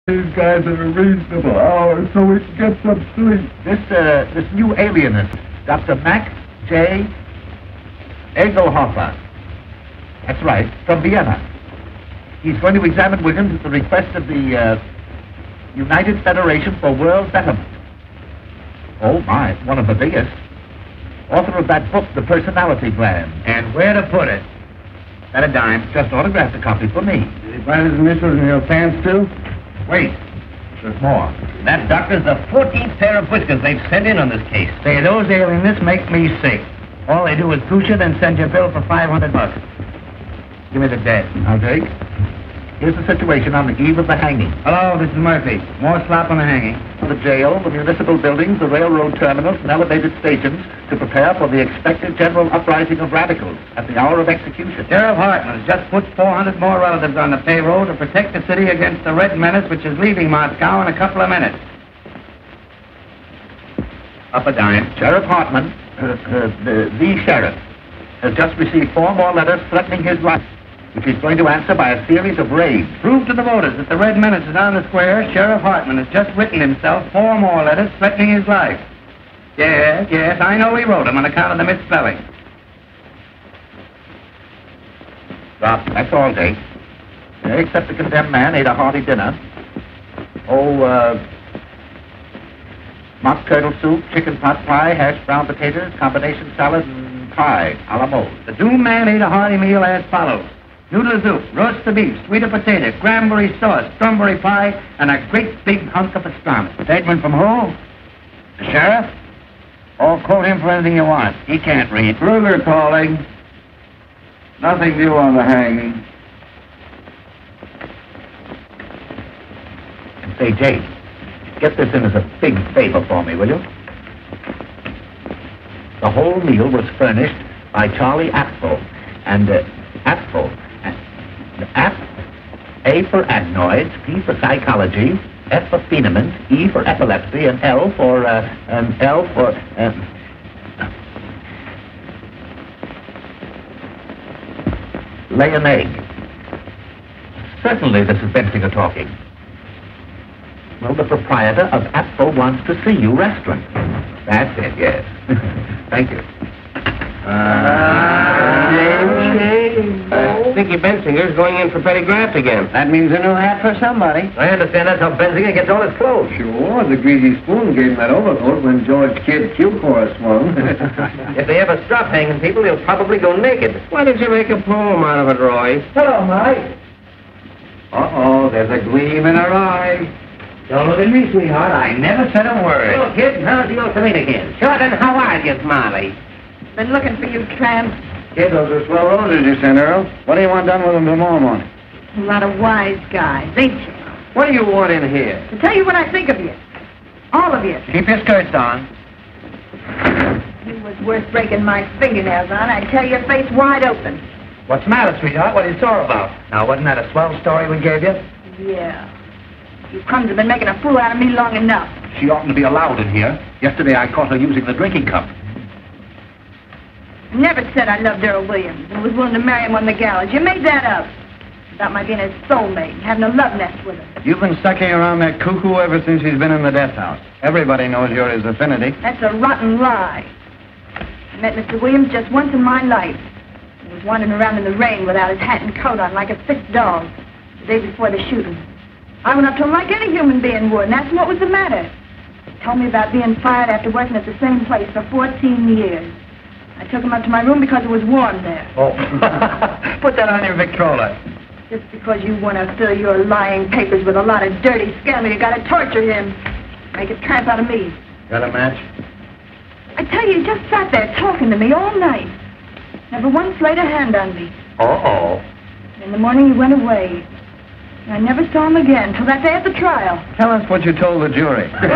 These guys at a reasonable hour so we can get some sleep. This new alienist, Dr. Max J. Egelhofer. That's right, from Vienna. He's going to examine Wiggins at the request of the United Federation for World Betterment. Oh my, one of the biggest. Author of that book, The Personality Plan. And where to put it? At a dime. Just autographed a copy for me. Did he find his initials in your pants too? Wait. There's more. That doctor's the 14th pair of whiskers they've sent in on this case. Say, those alienists make me sick. All they do is push you, then send you a bill for $500. Give me the debt. I'll take. Here's the situation on the eve of the hanging. Hello, this is Murphy. More slop on the hanging. The jail, the municipal buildings, the railroad terminals, and elevated stations to prepare for the expected general uprising of radicals at the hour of execution. Sheriff Hartman has just put 400 more relatives on the payroll to protect the city against the Red Menace, which is leaving Moscow in a couple of minutes. Up a dime. Sheriff Hartman, the sheriff, has just received 4 more letters threatening his life, which he's going to answer by a series of raids. Prove to the voters that the Red Menace is on the square. Sheriff Hartman has just written himself 4 more letters threatening his life. Yes, I know he wrote them on account of the misspelling. Stop. That's all, Dave. Except the condemned man ate a hearty dinner. Mock turtle soup, chicken pot pie, hashed brown potatoes, combination salad, and pie a la mode. The doomed man ate a hearty meal as follows: noodle soup, roast the beef, sweet potato, cranberry sauce, strawberry pie, and a great big hunk of pastrami. Statement from who? The sheriff? Or quote him for anything you want. He can't read. Kruger calling. Nothing new on the hanging. And say, Jake, get this in as a big favor for me, will you? The whole meal was furnished by Charlie Apfel, and Apfel, A for adenoids, P for psychology, F for phenomenons, E for epilepsy, and L for lay an egg. Certainly this is Bensinger talking. Well, the proprietor of Apfel wants to see you restaurant. That's it, yes. Thank you. Dickie Bensinger's going in for petty graft again. That means a new hat for somebody. I understand that's how Bensinger gets all his clothes. Sure, the greasy spoon gave him that overcoat when George Kidd Q-Chorus swung. If they ever stop hanging people, they'll probably go naked. Why did you make a poem out of it, Roy? Hello, Mike. Uh-oh, there's a gleam in her eye. Don't look at me, sweetheart. I never said a word. Hello, kid. How's the old communicant? Sure, then how are you, Molly? Been looking for you, tramp. Kid, those are swell roses you sent, Earl. What do you want done with them tomorrow morning? A lot of wise guys, ain't you? What do you want in here? To tell you what I think of you. All of you. Keep your skirts on. You was worth breaking my fingernails on. I'd tear your face wide open. What's the matter, sweetheart? What are you sore about? Now, wasn't that a swell story we gave you? Yeah. You crumbs have been making a fool out of me long enough. She oughtn't to be allowed in here. Yesterday I caught her using the drinking cup. I never said I loved Earl Williams and was willing to marry him on the gallows. You made that up. About my being his soulmate and having a love nest with him. You've been sucking around that cuckoo ever since he's been in the death house. Everybody knows you're his affinity. That's a rotten lie. I met Mr. Williams just once in my life. He was wandering around in the rain without his hat and coat on like a sick dog the day before the shooting. I went up to him like any human being would and asked him what was the matter. He told me about being fired after working at the same place for 14 years. I took him up to my room because it was warm there. Oh, put that on your Victrola. Just because you want to fill your lying papers with a lot of dirty scandal, you got to torture him. Make a tramp out of me. Got a match? I tell you, he just sat there talking to me all night. Never once laid a hand on me. Uh-oh. In the morning, he went away. I never saw him again till that day at the trial. Tell us what you told the jury. Go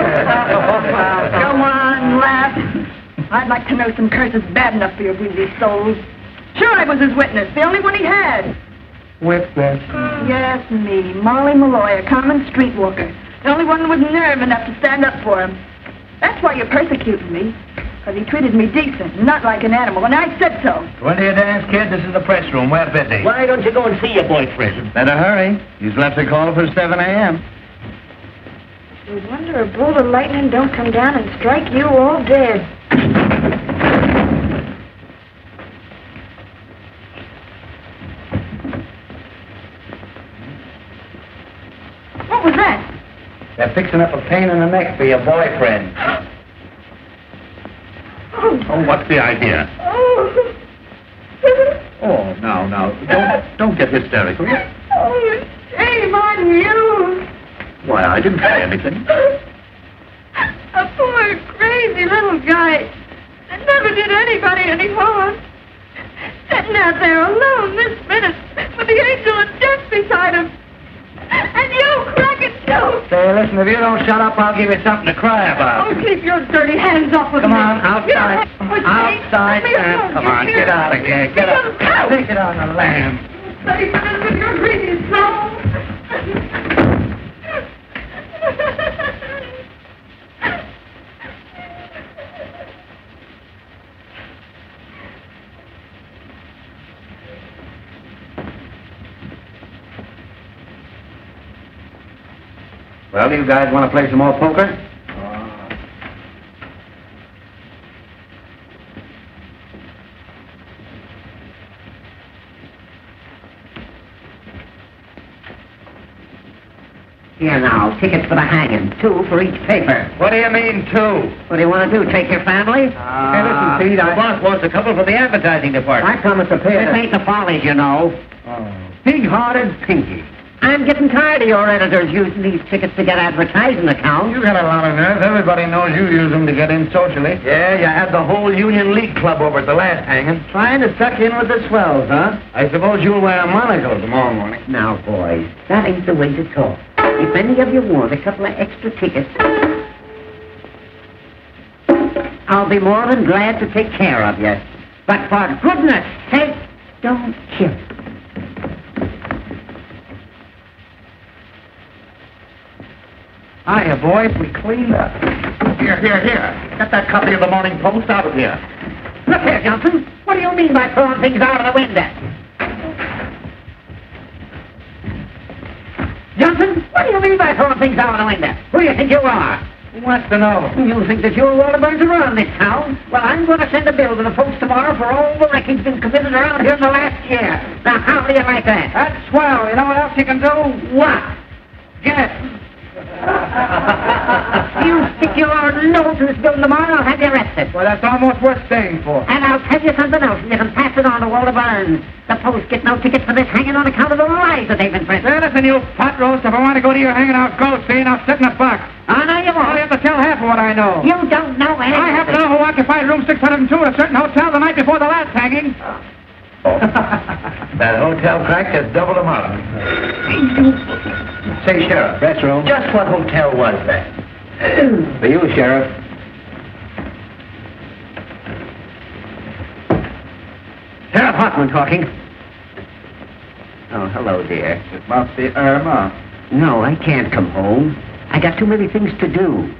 on, laugh. I'd like to know some curses bad enough for your greedy souls. Sure, I was his witness, the only one he had. Witness? Yes, me, Molly Malloy, a common streetwalker. The only one with nerve enough to stand up for him. That's why you're persecuting me. Because he treated me decent, not like an animal, and I said so. When do you dance, kid? This is the press room. We're busy. Why don't you go and see your boyfriend? Better hurry. He's left a call for 7 a.m. No wonder a bolt of lightning don't come down and strike you all dead. What was that? They're fixing up a pain in the neck for your boyfriend. Oh, what's the idea? Oh. Oh, now, don't get hysterical. Oh, shame on you. Why, I didn't say anything. A poor, crazy little guy that never did anybody any harm. Sitting out there alone this minute with the angel of death beside him. And you cracking jokes. Say, listen, if you don't shut up, I'll give you something to cry about. Oh, keep your dirty hands off of me. Come on, outside. Outside. Come on, get out of here. Get out. Take it on the lamb. Say, with your greedy soul. Well, do you guys want to play some more poker? Here now, tickets for the hanging. 2 for each paper. What do you mean, 2? What do you want to do, take your family? Hey, listen, Pete, the boss wants a couple for the advertising department. I promised to pay. This ain't the Follies, you know. Oh. Pig-hearted Pinky. I'm getting tired of your editors using these tickets to get advertising accounts. You got a lot of nerve. Everybody knows you use them to get in socially. Yeah, you had the whole Union League Club over at the last hanging. Trying to suck in with the swells, huh? I suppose you'll wear a monocle tomorrow morning. Now, boys, that ain't the way to talk. If any of you want a couple of extra tickets, I'll be more than glad to take care of you. But for goodness sake, don't kill. Hiya, boys. We cleaned up. Here. Get that copy of the Morning Post out of here. Look here, Johnson. What do you mean by throwing things out of the window? Johnson, what do you mean by throwing things out of the window? Who do you think you are? Who wants to know? You think that you're all about to run this town? Well, I'm going to send a bill to the Post tomorrow for all the wrecking's been committed around here in the last year. Now, how do you like that? That's swell. You know what else you can do? What? Guess. You stick your nose in this building tomorrow, I'll have you arrested. Well, that's almost worth staying for. And I'll tell you something else, and you can pass it on to Walter Burns. The Post get no tickets for this hanging on account of the lies that they've been printing. Say, listen, you pot roast, if I want to go to your hanging out, go, see, and I'll sit in a box. Oh, no, you won't. I have to tell half of what I know. You don't know anything. I happen to know who occupied room 602 at a certain hotel the night before the last hanging. That hotel crack just doubled them up. Say, Sheriff. Press room. Just what hotel was that? For you, Sheriff. Sheriff Hoffman talking. Oh, hello, dear. It must be Irma. No, I can't come home. I got too many things to do.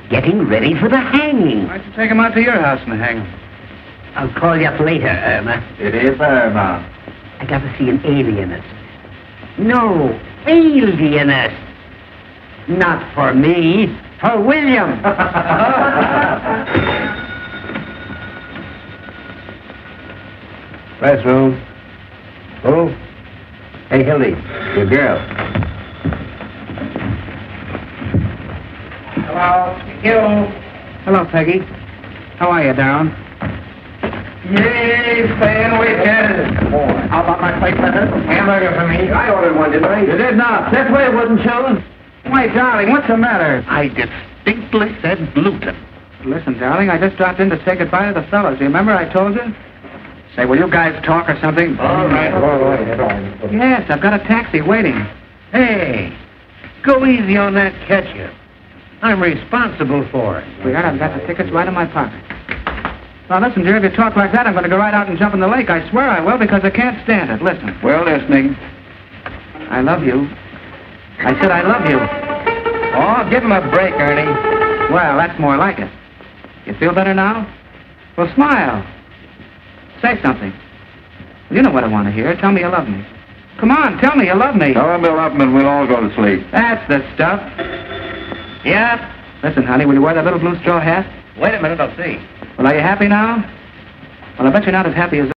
Getting ready for the hanging. Why don't you take him out to your house and hang him? I'll call you up later, Irma. It is Irma. I got to see an alienist. No, alienist. Not for me, for William. Press room. Who? Hey, Hildy, your girl. Hello, you. Hello, Peggy. How are you, Darren? Yay, staying wicked. How about my plate letter? Hamburger for me. I ordered one, didn't I? You did not. That's why it wasn't chosen. Why, darling, what's the matter? I distinctly said gluten. Listen, darling, I just dropped in to say goodbye to the fellas. Remember I told you? Say, will you guys talk or something? All right. Yes, I've got a taxi waiting. Hey, go easy on that ketchup. I'm responsible for it. Sweetheart, I've got the tickets right in my pocket. Now, listen, dear, if you talk like that, I'm going to go right out and jump in the lake. I swear I will, because I can't stand it. Listen. We're listening. I love you. I said I love you. Oh, give him a break, Ernie. Well, that's more like it. You feel better now? Well, smile. Say something. You know what I want to hear. Tell me you love me. Come on, tell me you love me. Tell him to love him and we'll all go to sleep. That's the stuff. Yeah? Listen, honey, will you wear that little blue straw hat? Wait a minute, I'll see. Well, are you happy now? Well, I bet you're not as happy as